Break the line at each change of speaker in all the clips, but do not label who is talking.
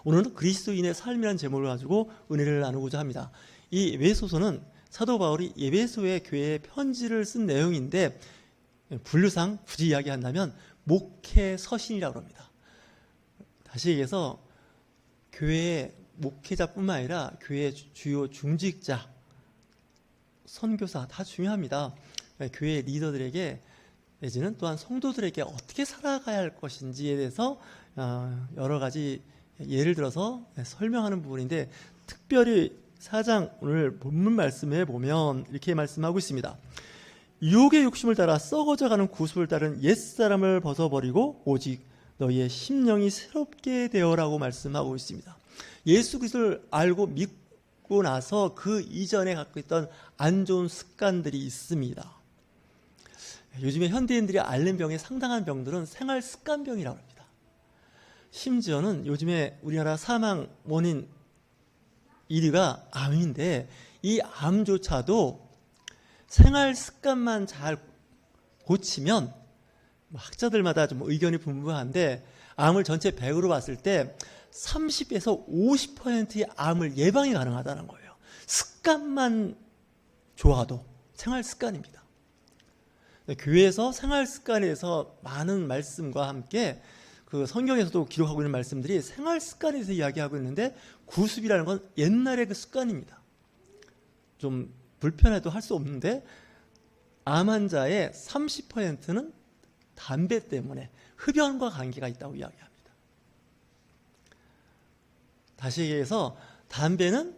오늘은 그리스도인의 삶이라는 제목을 가지고 은혜를 나누고자 합니다. 이 에베소서는 사도 바울이 에베소의 교회에 편지를 쓴 내용인데 분류상 굳이 이야기한다면 목회 서신이라고 합니다. 다시 얘기해서 교회의 목회자뿐만 아니라 교회의 주요 중직자, 선교사 다 중요합니다. 교회 리더들에게 내지는 또한 성도들에게 어떻게 살아가야 할 것인지에 대해서 여러 가지 예를 들어서 설명하는 부분인데, 특별히 4장 오늘 본문 말씀에 보면 이렇게 말씀하고 있습니다. 유혹의 욕심을 따라 썩어져가는 구습을 따른 옛사람을 벗어버리고 오직 너희의 심령이 새롭게 되어라고 말씀하고 있습니다. 예수 그리스도를 알고 믿고 나서 그 이전에 갖고 있던 안 좋은 습관들이 있습니다. 요즘에 현대인들이 앓는 병의 상당한 병들은 생활 습관병이라고 합니다. 심지어는 요즘에 우리나라 사망 원인 1위가 암인데, 이 암조차도 생활 습관만 잘 고치면, 학자들마다 좀 의견이 분분한데 암을 전체 100으로 봤을 때 30에서 50%의 암을 예방이 가능하다는 거예요. 습관만 좋아도. 생활 습관입니다. 교회에서 생활 습관에 대해서 많은 말씀과 함께 그 성경에서도 기록하고 있는 말씀들이 생활 습관에 대해서 이야기하고 있는데, 구습이라는 건 옛날의 그 습관입니다. 좀 불편해도 할 수 없는데, 암 환자의 30%는 담배 때문에 흡연과 관계가 있다고 이야기합니다. 다시 얘기해서 담배는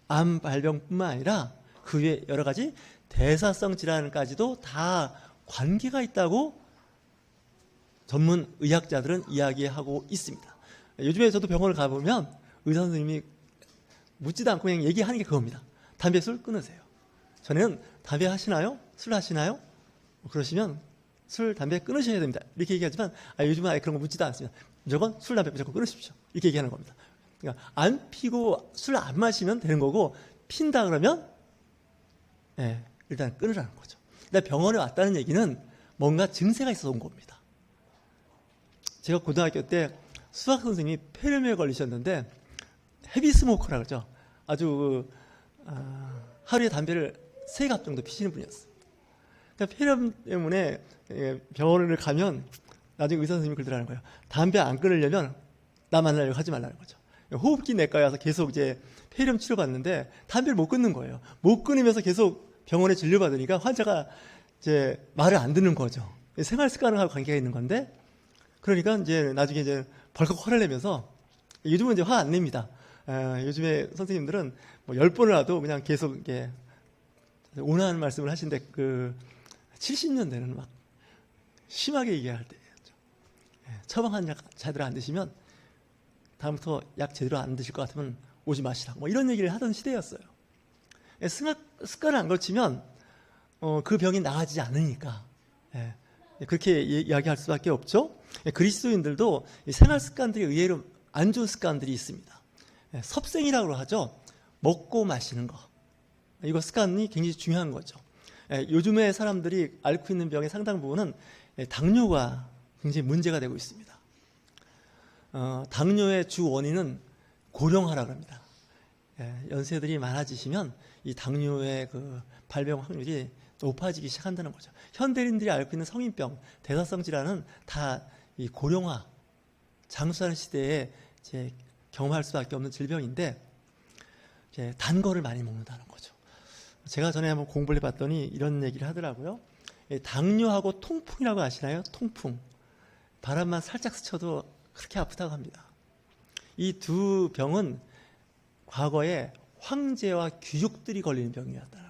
암 발병뿐만 아니라 그 외에 여러 가지 대사성 질환까지도 다 관계가 있다고 전문 의학자들은 이야기하고 있습니다. 요즘에 저도 병원을 가보면 의사 선생님이 묻지도 않고 그냥 얘기하는 게 그겁니다. 담배, 술 끊으세요. 전에는 담배 하시나요? 술 하시나요? 그러시면 술, 담배 끊으셔야 됩니다. 이렇게 얘기하지만 요즘은 아예 그런 거 묻지도 않습니다. 무조건 술, 담배 무조건 끊으십시오. 이렇게 얘기하는 겁니다. 그러니까 안 피고 술 안 마시면 되는 거고, 핀다 그러면 일단 끊으라는 거죠. 일단 병원에 왔다는 얘기는 뭔가 증세가 있어서 온 겁니다. 제가 고등학교 때 수학 선생님이 폐렴에 걸리셨는데, 헤비 스모커라고 그러죠. 아주 하루에 담배를 3갑 정도 피시는 분이었어요. 그러니까 폐렴 때문에 병원을 가면 나중에 의사 선생님이 그러더라는 거예요. 담배 안 끊으려면 나 만나려고 하지 말라는 거죠. 호흡기 내과에 와서 계속 이제 폐렴 치료받는데 담배를 못 끊는 거예요. 못 끊으면서 계속 병원에 진료받으니까 환자가 이제 말을 안 듣는 거죠. 생활 습관하고 관계가 있는 건데, 그러니까 이제 나중에 이제 벌컥 화를 내면서, 요즘은 이제 화 안 냅니다. 요즘에 선생님들은 뭐 10번을 하도 그냥 계속 이게 온화한 말씀을 하시는데, 그 70년대는 막 심하게 얘기할 때였죠. 처방한 약 제대로 안 드시면 다음부터 약 제대로 안 드실 것 같으면 오지 마시라, 뭐 이런 얘기를 하던 시대였어요. 습관을 안 고치면 그 병이 나아지지 않으니까 그렇게 이야기할 수밖에 없죠. 그리스도인들도 생활 습관들이 의외로 안 좋은 습관들이 있습니다. 섭생이라고 하죠. 먹고 마시는 거. 이거 습관이 굉장히 중요한 거죠. 요즘에 사람들이 앓고 있는 병의 상당 부분은 당뇨가 굉장히 문제가 되고 있습니다. 당뇨의 주 원인은 고령화라고 합니다. 연세들이 많아지시면 이 당뇨의 그 발병 확률이 높아지기 시작한다는 거죠. 현대인들이 앓고 있는 성인병, 대사성 질환은 다 이 고령화, 장수하는 시대에 이제 경험할 수밖에 없는 질병인데, 이제 단 거를 많이 먹는다는 거죠. 제가 전에 한번 공부를 해봤더니 이런 얘기를 하더라고요. 당뇨하고 통풍이라고 아시나요? 통풍. 바람만 살짝 스쳐도 그렇게 아프다고 합니다. 이 두 병은 과거에 황제와 귀족들이 걸리는 병이었다는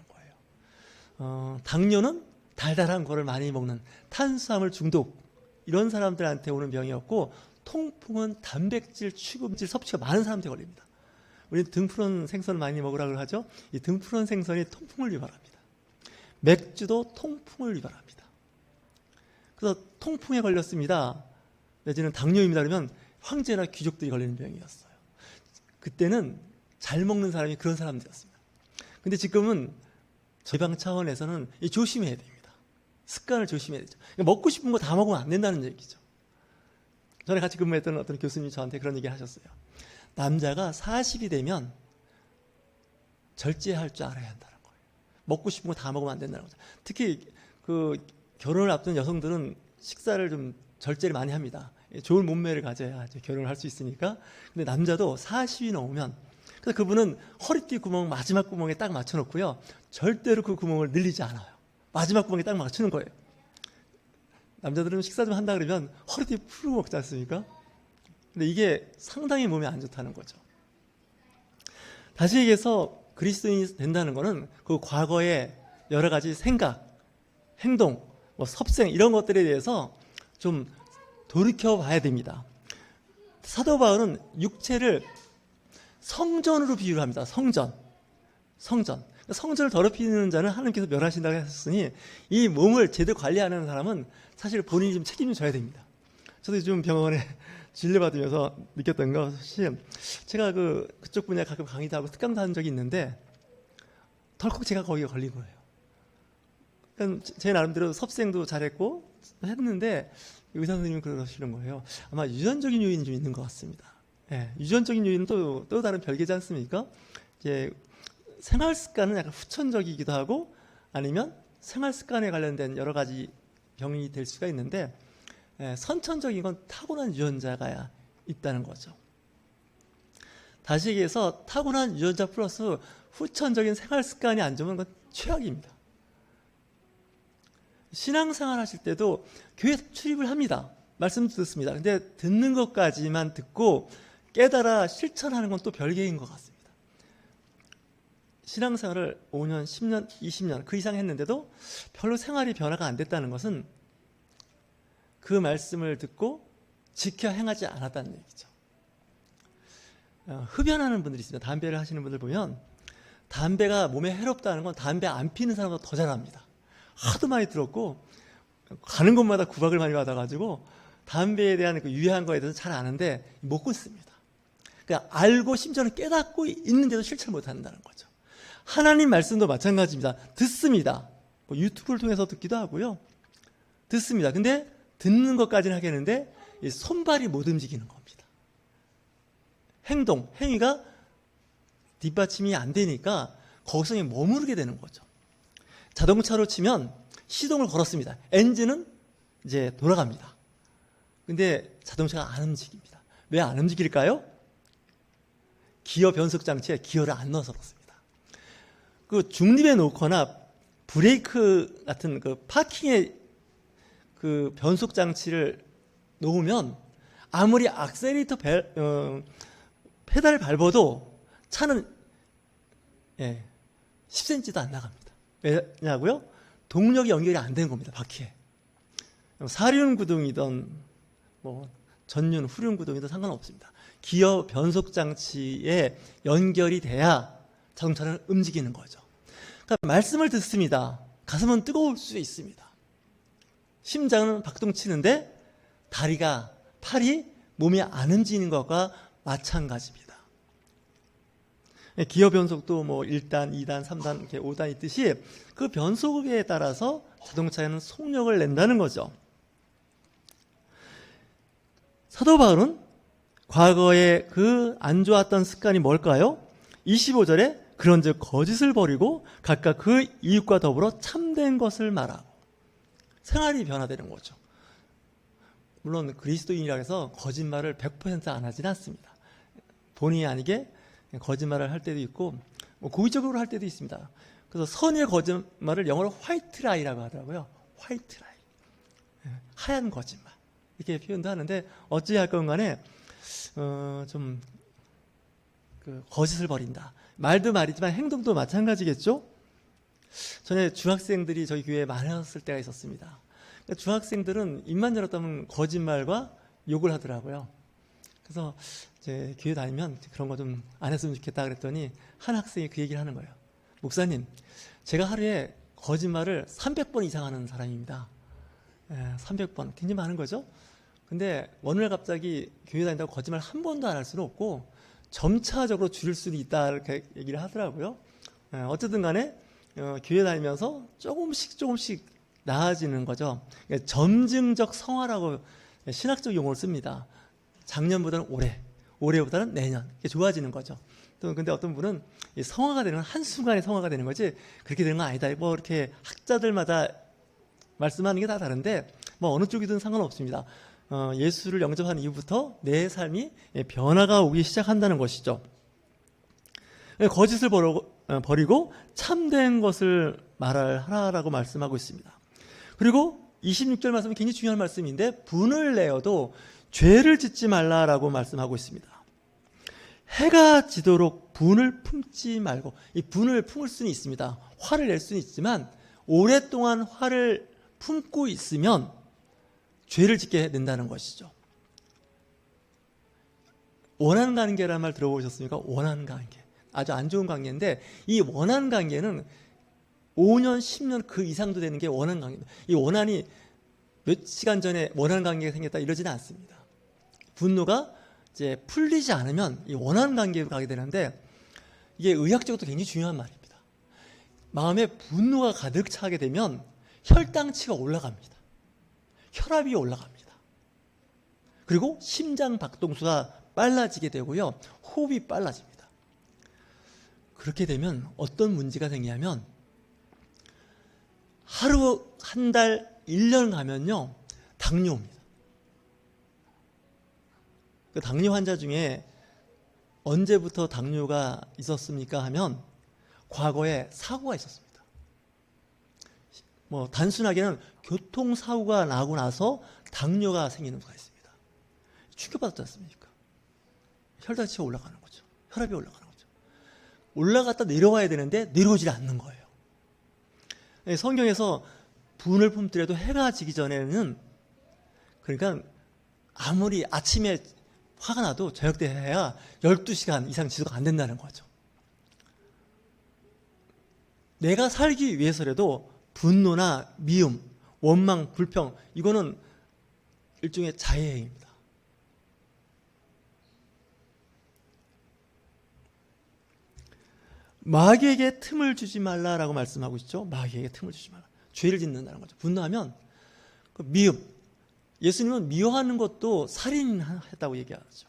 거예요. 당뇨는 달달한 거를 많이 먹는 탄수화물 중독, 이런 사람들한테 오는 병이었고, 통풍은 단백질, 취금질 섭취가 많은 사람한테 걸립니다. 우리는 등푸른 생선을 많이 먹으라고 하죠. 이 등푸른 생선이 통풍을 유발합니다. 맥주도 통풍을 유발합니다. 그래서 통풍에 걸렸습니다, 내지는 당뇨입니다 그러면 황제나 귀족들이 걸리는 병이었어요. 그때는 잘 먹는 사람이 그런 사람들이었습니다. 근데 지금은 예방 차원에서는 조심해야 됩니다. 습관을 조심해야 되죠. 먹고 싶은 거 다 먹으면 안 된다는 얘기죠. 전에 같이 근무했던 어떤 교수님이 저한테 그런 얘기를 하셨어요. 남자가 40이 되면 절제할 줄 알아야 한다는 거예요. 먹고 싶은 거 다 먹으면 안 된다는 거죠. 특히 그 결혼을 앞둔 여성들은 식사를 좀 절제를 많이 합니다. 좋은 몸매를 가져야 이제 결혼을 할 수 있으니까. 근데 남자도 40이 넘으면, 그래서 그분은 허리띠 구멍 마지막 구멍에 딱 맞춰놓고요, 절대로 그 구멍을 늘리지 않아요. 마지막 구멍에 딱 맞추는 거예요. 남자들은 식사 좀 한다 그러면 허리띠 풀고 먹지 않습니까? 근데 이게 상당히 몸에 안 좋다는 거죠. 다시 얘기해서 그리스도인이 된다는 거는 그 과거의 여러 가지 생각, 행동, 뭐 섭생 이런 것들에 대해서 좀 돌이켜 봐야 됩니다. 사도 바울은 육체를 성전으로 비유를 합니다. 성전. 성전을 더럽히는 자는 하나님께서 멸하신다고 했으니 이 몸을 제대로 관리하는 사람은 사실 본인이 좀 책임을 져야 됩니다. 저도 좀 병원에 진료받으면서 느꼈던 것이, 제가 그쪽 분야 가끔 강의도 하고 특강도 한 적이 있는데 덜컥 제가 거기에 걸린 거예요. 그러니까 제 나름대로 섭생도 잘했고 했는데 의사 선생님이 그러시는 거예요. 아마 유전적인 요인이 좀 있는 것 같습니다. 예, 유전적인 요인은 또 다른 별개지 않습니까? 이제 생활 습관은 약간 후천적이기도 하고 아니면 생활 습관에 관련된 여러 가지 병이 될 수가 있는데, 선천적인 건 타고난 유전자가 있다는 거죠. 다시 얘기해서 타고난 유전자 플러스 후천적인 생활 습관이 안 좋으면 그건 최악입니다. 신앙생활 하실 때도 교회 출입을 합니다. 말씀도 듣습니다. 근데 듣는 것까지만 듣고 깨달아 실천하는 건 또 별개인 것 같습니다. 신앙생활을 5년, 10년, 20년 그 이상 했는데도 별로 생활이 변화가 안 됐다는 것은 그 말씀을 듣고 지켜 행하지 않았다는 얘기죠. 흡연하는 분들이 있습니다. 담배를 하시는 분들 보면 담배가 몸에 해롭다는 건 담배 안 피는 사람보다 더 잘합니다. 하도 많이 들었고 가는 곳마다 구박을 많이 받아가지고 담배에 대한 그 유해한 거에 대해서 잘 아는데 못 끊습니다. 그러니까 알고 심지어는 깨닫고 있는데도 실천을 못한다는 거죠. 하나님 말씀도 마찬가지입니다. 듣습니다. 뭐 유튜브를 통해서 듣기도 하고요. 듣습니다. 근데 듣는 것까지는 하겠는데 이 손발이 못 움직이는 겁니다. 행위가 뒷받침이 안 되니까 거기서 머무르게 되는 거죠. 자동차로 치면 시동을 걸었습니다. 엔진은 이제 돌아갑니다. 근데 자동차가 안 움직입니다. 왜 안 움직일까요? 기어 변속 장치에 기어를 안 넣어서 그렇습니다. 그 중립에 놓거나 브레이크 같은 그 파킹에 그 변속 장치를 놓으면 아무리 악셀레이터 페달을 밟아도 차는 10cm도 안 나갑니다. 왜냐고요? 동력이 연결이 안 된 겁니다. 바퀴에. 사륜 구동이든 뭐 전륜, 후륜 구동이든 상관없습니다. 기어 변속 장치에 연결이 돼야 자동차는 움직이는 거죠. 그러니까 말씀을 듣습니다. 가슴은 뜨거울 수 있습니다. 심장은 박동치는데 팔이 몸이 안 움직이는 것과 마찬가지입니다. 기어 변속도 뭐 1단, 2단, 3단, 이렇게 5단 있듯이 그 변속에 따라서 자동차에는 속력을 낸다는 거죠. 사도 바울은 과거에 그 안 좋았던 습관이 뭘까요? 25절에 그런즉 거짓을 버리고 각각 그 이웃과 더불어 참된 것을 말하고, 생활이 변화되는 거죠. 물론 그리스도인이라 해서 거짓말을 100% 안 하지는 않습니다. 본의 아니게 거짓말을 할 때도 있고 뭐 고의적으로 할 때도 있습니다. 그래서 선의 거짓말을 영어로 화이트 라이라고 하더라고요. 화이트 라이, 하얀 거짓말 이렇게 표현도 하는데, 어찌할건 간에 좀 거짓을 버린다. 말도 말이지만 행동도 마찬가지겠죠. 전에 중학생들이 저희 교회에 많았을 때가 있었습니다. 그러니까 중학생들은 입만 열었다면 거짓말과 욕을 하더라고요. 그래서 이제 교회 다니면 그런 거 좀 안 했으면 좋겠다 그랬더니 한 학생이 그 얘기를 하는 거예요. 목사님, 제가 하루에 거짓말을 300번 이상 하는 사람입니다. 300번. 굉장히 많은 거죠. 근데 어느 날 갑자기 교회 다닌다고 거짓말 한 번도 안 할 수는 없고 점차적으로 줄일 수는 있다 이렇게 얘기를 하더라고요. 어쨌든 간에 교회 다니면서 조금씩 나아지는 거죠. 점증적 성화라고 신학적 용어를 씁니다. 작년보다는 올해, 올해보다는 내년 이렇게 좋아지는 거죠. 또 근데 어떤 분은 성화가 되는 건 한순간에 성화가 되는 거지 그렇게 되는 건 아니다. 뭐 이렇게 학자들마다 말씀하는 게 다 다른데 뭐 어느 쪽이든 상관없습니다. 예수를 영접한 이후부터 내 삶이 변화가 오기 시작한다는 것이죠. 거짓을 버리고 참된 것을 말하라고 말씀하고 있습니다. 그리고 26절 말씀은 굉장히 중요한 말씀인데 분을 내어도 죄를 짓지 말라라고 말씀하고 있습니다. 해가 지도록 분을 품지 말고, 이 분을 품을 수는 있습니다. 화를 낼 수는 있지만 오랫동안 화를 품고 있으면 죄를 짓게 된다는 것이죠. 원한관계라는 말 들어보셨습니까? 원한관계. 아주 안 좋은 관계인데 이 원한관계는 5년, 10년 그 이상도 되는 게 원한관계입니다. 이 원한이 몇 시간 전에 원한관계가 생겼다 이러지는 않습니다. 분노가 이제 풀리지 않으면 이 원한관계로 가게 되는데 이게 의학적으로도 굉장히 중요한 말입니다. 마음에 분노가 가득 차게 되면 혈당치가 올라갑니다. 혈압이 올라갑니다. 그리고 심장 박동수가 빨라지게 되고요. 호흡이 빨라집니다. 그렇게 되면 어떤 문제가 생기냐면 하루, 한 달, 1년 가면요. 당뇨입니다. 그 당뇨 환자 중에 언제부터 당뇨가 있었습니까 하면 과거에 사고가 있었습니다. 뭐 단순하게는 교통사고가 나고 나서 당뇨가 생기는 수가 있습니다. 충격받았지 않습니까? 혈당치가 올라가는 거죠. 혈압이 올라가는 거죠. 올라갔다 내려와야 되는데 내려오질 않는 거예요. 성경에서 분을 품더라도 해가 지기 전에는 그러니까 아무리 아침에 화가 나도 저녁 때 해야 12시간 이상 지속가 안 된다는 거죠. 내가 살기 위해서라도 분노나 미움, 원망, 불평 이거는 일종의 자해행위입니다. 마귀에게 틈을 주지 말라라고 말씀하고 있죠. 마귀에게 틈을 주지 말라. 죄를 짓는다는 거죠. 분노하면 그 미움. 예수님은 미워하는 것도 살인했다고 얘기하죠.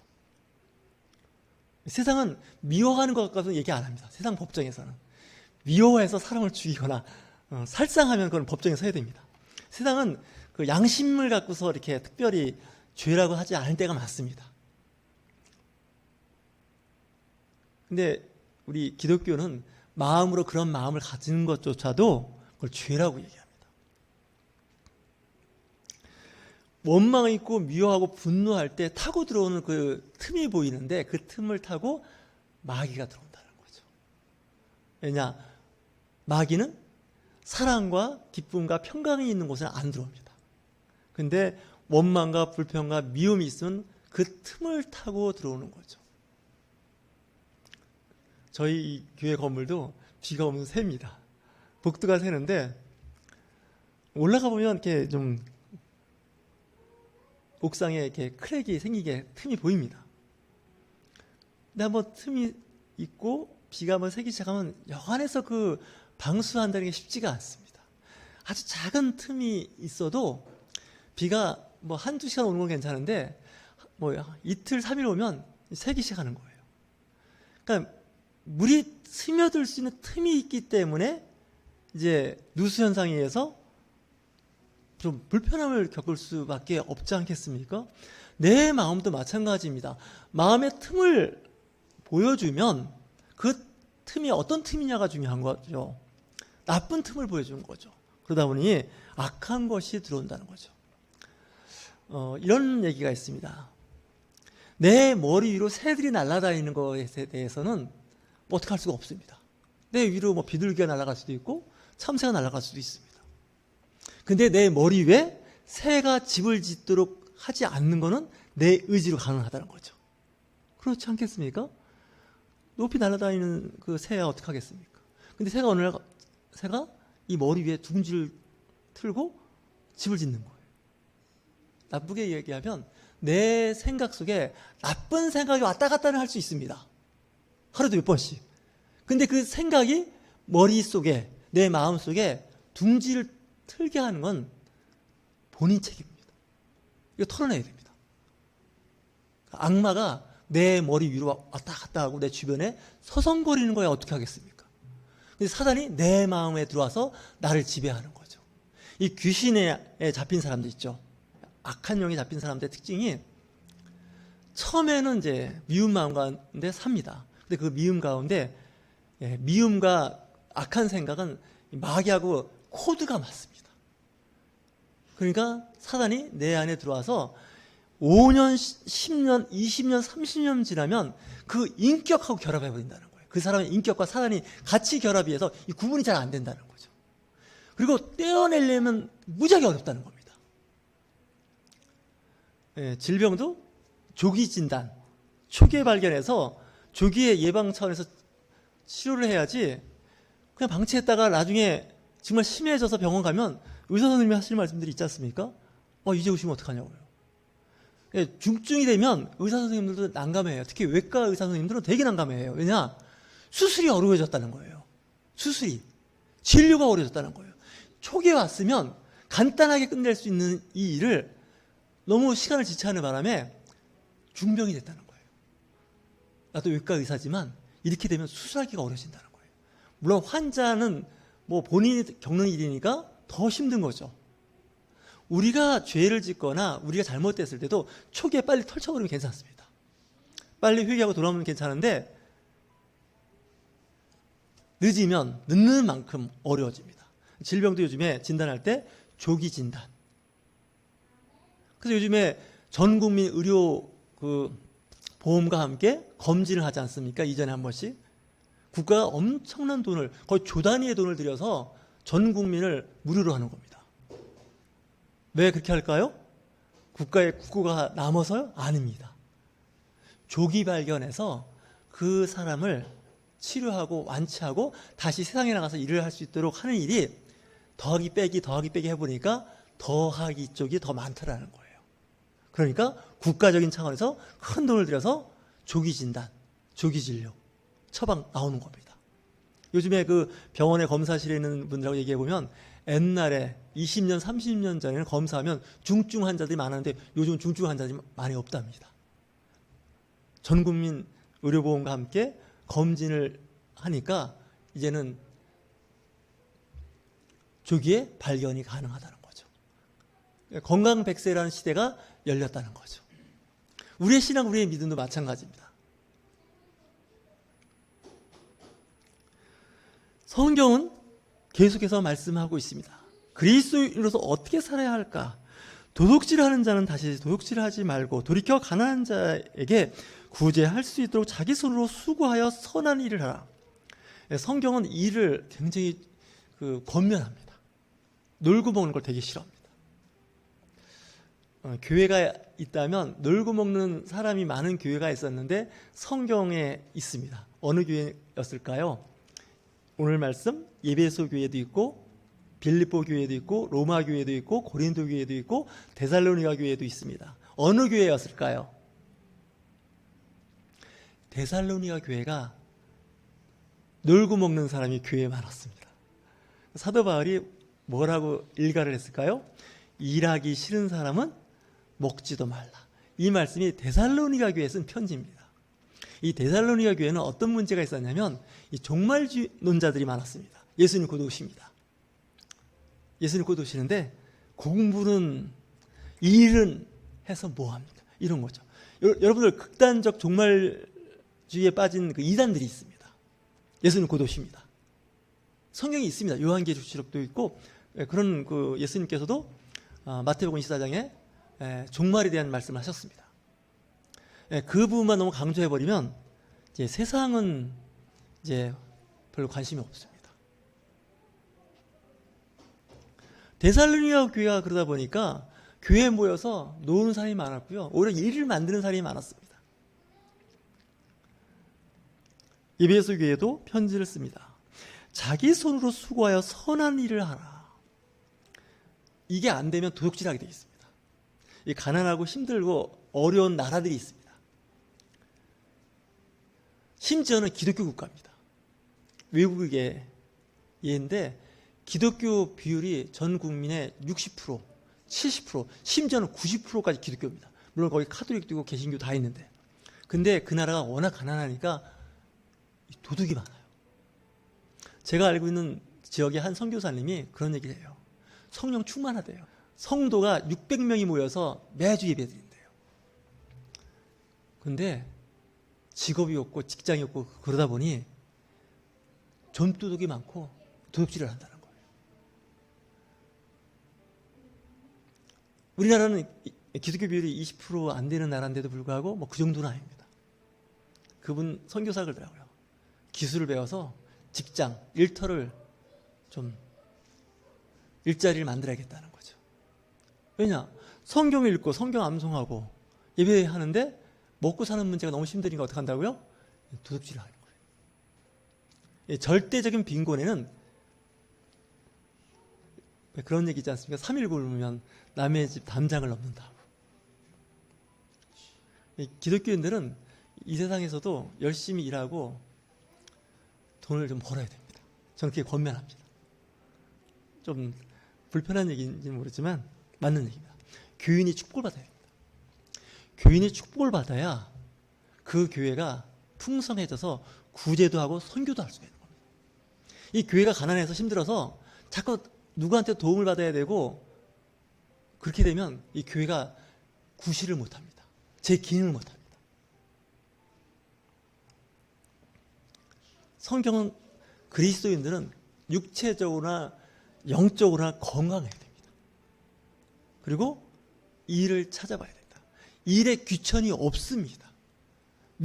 세상은 미워하는 것 가지고는 얘기 안 합니다. 세상 법정에서는. 미워해서 사람을 죽이거나 살상하면 그건 법정에 서야 됩니다. 세상은 그 양심을 갖고서 이렇게 특별히 죄라고 하지 않을 때가 많습니다. 근데 우리 기독교는 마음으로 그런 마음을 가지는 것조차도 그걸 죄라고 얘기합니다. 원망이 있고 미워하고 분노할 때 타고 들어오는 그 틈이 보이는데 그 틈을 타고 마귀가 들어온다는 거죠. 왜냐? 마귀는 사랑과 기쁨과 평강이 있는 곳에 안 들어옵니다. 근데 원망과 불평과 미움이 있으면 그 틈을 타고 들어오는 거죠. 저희 교회 건물도 비가 오면 셉니다. 복도가 새는데 올라가 보면 이렇게 좀 옥상에 이렇게 크랙이 생기게 틈이 보입니다. 근데 한번 틈이 있고 비가 한번 새기 시작하면 여간해서 그 방수한다는 게 쉽지가 않습니다. 아주 작은 틈이 있어도 비가 뭐 한두 시간 오는 건 괜찮은데 뭐 이틀, 3일 오면 새기 시작하는 거예요. 그러니까 물이 스며들 수 있는 틈이 있기 때문에 이제 누수 현상에 의해서 좀 불편함을 겪을 수밖에 없지 않겠습니까? 내 마음도 마찬가지입니다. 마음의 틈을 보여주면 그 틈이 어떤 틈이냐가 중요한 거죠. 나쁜 틈을 보여주는 거죠. 그러다 보니 악한 것이 들어온다는 거죠. 이런 얘기가 있습니다. 내 머리 위로 새들이 날아다니는 것에 대해서는 뭐 어떻게 할 수가 없습니다. 내 위로 뭐 비둘기가 날아갈 수도 있고 참새가 날아갈 수도 있습니다. 근데 내 머리 위에 새가 집을 짓도록 하지 않는 것은 내 의지로 가능하다는 거죠. 그렇지 않겠습니까? 높이 날아다니는 그 새야 어떻게 하겠습니까? 근데 새가 어느 날 새가 이 머리 위에 둥지를 틀고 집을 짓는 거예요. 나쁘게 얘기하면 내 생각 속에 나쁜 생각이 왔다 갔다 할 수 있습니다. 하루도 몇 번씩. 근데 그 생각이 머릿속에 내 마음속에 둥지를 틀게 하는 건 본인 책임입니다. 이거 털어내야 됩니다. 악마가 내 머리 위로 왔다 갔다 하고 내 주변에 서성거리는 거야 어떻게 하겠습니까? 근데 사단이 내 마음에 들어와서 나를 지배하는 거죠. 이 귀신에 잡힌 사람들 있죠. 악한 영이 잡힌 사람들의 특징이 처음에는 이제 미운 마음 가운데 삽니다. 근데 그 미움 가운데 미움과 악한 생각은 마귀하고 코드가 맞습니다. 그러니까 사단이 내 안에 들어와서 5년, 10년, 20년, 30년 지나면 그 인격하고 결합해 버린다는 거예요. 그 사람의 인격과 사단이 같이 결합이 해서 이 구분이 잘 안 된다는 거죠. 그리고 떼어내려면 무지하게 어렵다는 겁니다. 질병도 조기 진단, 초기에 발견해서 조기에 예방 차원에서 치료를 해야지 그냥 방치했다가 나중에 정말 심해져서 병원 가면 의사 선생님이 하시는 말씀들이 있지 않습니까? 이제 오시면 어떡하냐고요. 중증이 되면 의사 선생님들도 난감해요. 특히 외과 의사 선생님들은 되게 난감해요. 왜냐? 수술이 어려워졌다는 거예요. 수술이. 진료가 어려워졌다는 거예요. 초기에 왔으면 간단하게 끝낼 수 있는 이 일을 너무 시간을 지체하는 바람에 중병이 됐다는 거예요. 나도 외과 의사지만 이렇게 되면 수술하기가 어려워진다는 거예요. 물론 환자는 뭐 본인이 겪는 일이니까 더 힘든 거죠. 우리가 죄를 짓거나 우리가 잘못됐을 때도 초기에 빨리 털쳐버리면 괜찮습니다. 빨리 회개하고 돌아오면 괜찮은데 늦으면 늦는 만큼 어려워집니다. 질병도 요즘에 진단할 때 조기 진단. 그래서 요즘에 전 국민 의료 보험과 함께 검진을 하지 않습니까? 이전에 한 번씩. 국가가 엄청난 돈을, 거의 조 단위의 돈을 들여서 전 국민을 무료로 하는 겁니다. 왜 그렇게 할까요? 국가의 국고가 남아서요? 아닙니다. 조기 발견해서 그 사람을 치료하고 완치하고 다시 세상에 나가서 일을 할 수 있도록 하는 일이 더하기 빼기 해보니까 더하기 쪽이 더 많더라는 거예요. 그러니까 국가적인 차원에서 큰 돈을 들여서 조기 진단, 조기 진료, 처방 나오는 겁니다. 요즘에 그 병원에 검사실에 있는 분들하고 얘기해보면 옛날에 20년, 30년 전에는 검사하면 중증 환자들이 많았는데 요즘 중증 환자들이 많이 없답니다. 전 국민 의료보험과 함께 검진을 하니까 이제는 조기에 발견이 가능하다는 거죠. 건강 100세라는 시대가 열렸다는 거죠. 우리의 신앙, 우리의 믿음도 마찬가지입니다. 성경은 계속해서 말씀하고 있습니다. 그리스도인으로서 어떻게 살아야 할까? 도둑질하는 자는 다시 도둑질하지 말고 돌이켜 가난한 자에게 구제할 수 있도록 자기 손으로 수고하여 선한 일을 하라. 성경은 일을 굉장히 권면합니다. 놀고 먹는 걸 되게 싫어합니다. 교회가 있다면 놀고 먹는 사람이 많은 교회가 있었는데 성경에 있습니다. 어느 교회였을까요? 오늘 말씀 에베소 교회도 있고 빌립보 교회도 있고 로마 교회도 있고 고린도 교회도 있고 데살로니가 교회도 있습니다. 어느 교회였을까요? 데살로니가 교회가 놀고 먹는 사람이 교회에 많았습니다. 사도 바울이 뭐라고 일가를 했을까요? 일하기 싫은 사람은 먹지도 말라. 이 말씀이 데살로니가 교회에 쓴 편지입니다. 이 데살로니가 교회는 어떤 문제가 있었냐면 이 종말론자들이 많았습니다. 예수님 곧 오십니다. 예수님 곧 오시는데 공부는 일은 해서 뭐합니까? 이런 거죠. 여러분들 극단적 종말주의에 빠진 그 이단들이 있습니다. 예수님 곧 오십니다. 성경이 있습니다. 요한계시록도 있고 그런 그 예수님께서도 마태복음 24장에 종말에 대한 말씀을 하셨습니다. 그 부분만 너무 강조해버리면 이제 세상은 이제 별로 관심이 없습니다. 데살로니가 교회가 그러다 보니까 교회에 모여서 노는 사람이 많았고요. 오히려 일을 만드는 사람이 많았습니다. 에베소 교회도 편지를 씁니다. 자기 손으로 수고하여 선한 일을 하라. 이게 안 되면 도둑질하게 되어 있습니다. 이 가난하고 힘들고 어려운 나라들이 있습니다. 심지어는 기독교 국가입니다. 외국의 예인데 기독교 비율이 전 국민의 60%, 70%, 심지어는 90%까지 기독교입니다. 물론 거기 카톨릭도 있고 개신교 다 있는데. 근데 그 나라가 워낙 가난하니까 도둑이 많아요. 제가 알고 있는 지역의 한 선교사님이 그런 얘기를 해요. 성령 충만하대요. 성도가 600명이 모여서 매주 예배드린대요. 근데 직업이 없고 직장이 없고 그러다 보니 전도둑이 많고 도둑질을 한다는 거예요. 우리나라는 기독교 비율이 20% 안 되는 나라인데도 불구하고 뭐 그 정도는 아닙니다. 그분 선교사 그러더라고요. 기술을 배워서 직장, 일터를 좀 일자리를 만들어야겠다는 거죠. 왜냐? 성경 읽고 성경 암송하고 예배하는데 먹고 사는 문제가 너무 힘드니까 어떻게 한다고요? 도둑질을 하는 거예요. 절대적인 빈곤에는 그런 얘기 있지 않습니까? 3일 굶으면 남의 집 담장을 넘는다고. 기독교인들은 이 세상에서도 열심히 일하고 돈을 좀 벌어야 됩니다. 저는 그게 권면합니다. 좀 불편한 얘기인지는 모르지만 맞는 얘기입니다. 교인이 축복을 받아야 됩니다. 교인이 축복을 받아야 그 교회가 풍성해져서 구제도 하고 선교도 할 수가 있는 겁니다. 이 교회가 가난해서 힘들어서 자꾸 누구한테 도움을 받아야 되고 그렇게 되면 이 교회가 구실을 못합니다. 제 기능을 못합니다. 성경은 그리스도인들은 육체적으로나 영적으로나 건강해야 됩니다. 그리고 일을 찾아봐야 된다. 일에 귀천이 없습니다.